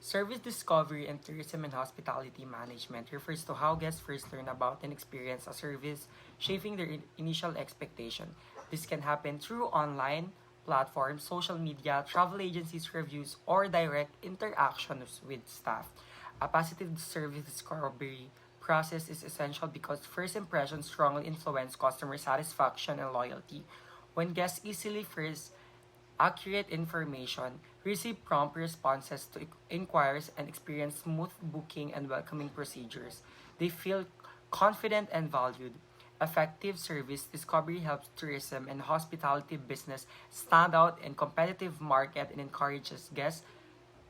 Service discovery and tourism and hospitality management refers to how guests first learn about and experience a service, shaping their initial expectation. This can happen through online platforms, social media, travel agencies' reviews, or direct interactions with staff. A positive service discovery process is essential because first impressions strongly influence customer satisfaction and loyalty. When guests easily first accurate information, receive prompt responses to inquiries, and experience smooth booking and welcoming procedures. They feel confident and valued. Effective service discovery helps tourism and hospitality business stand out in competitive market and encourages guests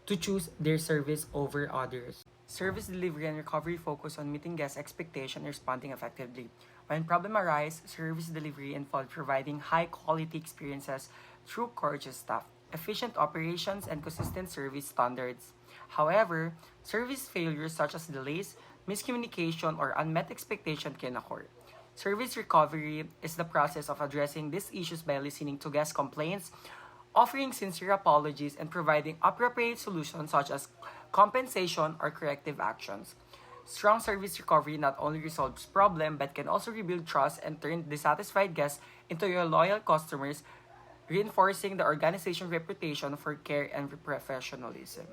to choose their service over others. Service delivery and recovery focus on meeting guest expectation and responding effectively. When problem arise, service delivery involves providing high quality experiences through courteous staff, efficient operations, and consistent service standards. However, service failures such as delays, miscommunication, or unmet expectation can occur. Service recovery is the process of addressing these issues by listening to guest complaints, offering sincere apologies, and providing appropriate solutions such as compensation or corrective actions. Strong service recovery not only resolves problem but can also rebuild trust and turn dissatisfied guests into your loyal customers, reinforcing the organization's reputation for care and professionalism.